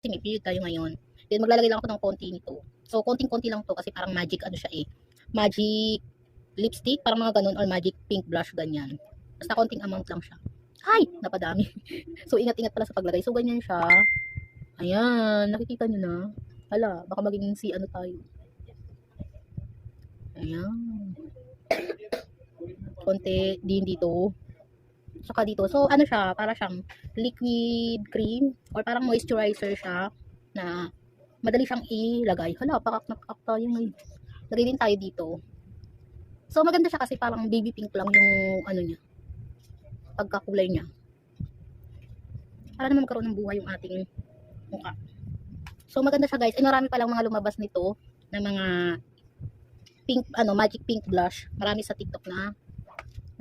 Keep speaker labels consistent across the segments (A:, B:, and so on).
A: Kasi may period tayo ngayon. Then maglalagay lang ako ng konti nito. So konting-konti lang to kasi parang magic ano siya eh. Magic lipstick, parang mga ganun or magic pink blush ganyan. Basta konting amount lang siya. Ay, napadami. So ingat-ingat pala sa paglagay. So ganyan siya. Ayan, nakikita niyo na. Hala, baka maging si ano tayo. Ayan. Konti din dito. Saka dito. So ano siya, para siyang liquid cream or parang moisturizer siya na madali siyang ilagay. Hala, pakak tayo ngayon. Lagay din tayo dito. So maganda siya kasi parang baby pink lang yung ano niya, pagkakulay niya. Para naman magkaroon ng buhay yung ating mukha. So maganda siya guys. Marami pa lang mga lumabas nito na mga pink, ano, magic pink blush. Marami sa TikTok na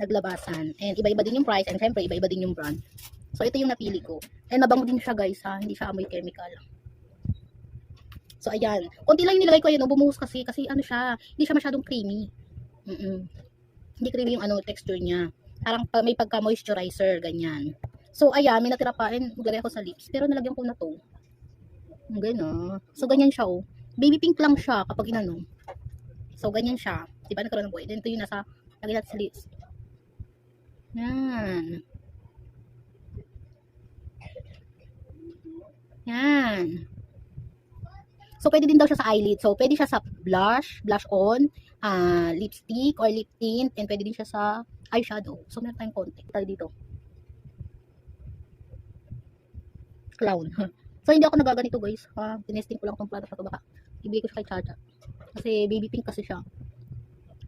A: naglabasan. And iba-iba din yung price and syempre iba-iba din yung brand. So ito yung napili ko. And mabango din siya guys ha, hindi siya amoy chemical. So ayan, konti lang yung nilagay ko yun, bumuhos kasi ano siya, hindi siya masyadong creamy. Hindi creamy yung ano texture niya. Parang may pagka moisturizer ganyan. So ayan, may natira pa and maglagay ako sa lips. Pero nalagyan ko na to. Ganyan. So ganyan siya oh. Baby pink lang siya kapag inano. So ganyan siya. Diba nagkaroon ng buhay. Then ito yung nasa lagay natin sa lips. Yan. Yan. So, pwede din daw siya sa eyelid. So, pwede siya sa blush, blush on, lipstick or lip tint, and pwede din siya sa eyeshadow. So, meron tayong konti. Tayo dito. Clown. So, hindi ako nagaganito guys. Tinesting ko lang itong product na ito. Baka ibigay ko siya kay Chacha. Kasi baby pink kasi siya.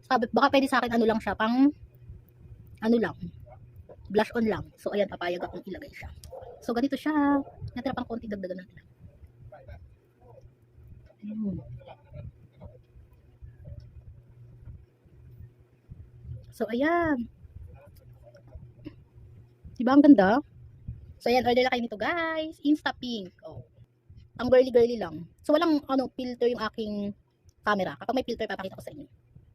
A: Sabi, baka pwede sa akin ano lang siya, pang ano lang, blush on lang. So, ayan, papayag akong ilagay siya. So, ganito siya. Natira pang konti, dagdagan natin. So, ayan. Diba ang ganda? So, ayan, order na kayo nito, guys. Insta Pink. Oh. Ang girly-girly lang. So, walang ano, filter yung aking camera. Kapag may filter, papakita ko sa inyo.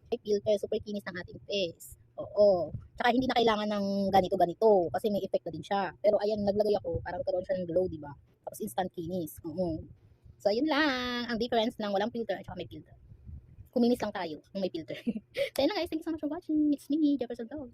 A: May filter, super kinis ng ating face. Oo. Tsaka hindi na kailangan ng ganito-ganito kasi may effect na din siya. Pero ayan, naglagay ako, parang karoon siya ng glow, diba? Tapos instant kinis. Oo. So, ayun lang. Ang difference lang, walang filter at saka may filter. Kuminis lang tayo kung may filter. So, ayun lang guys. Thank you so much for watching. It's me, Jefferson Dog.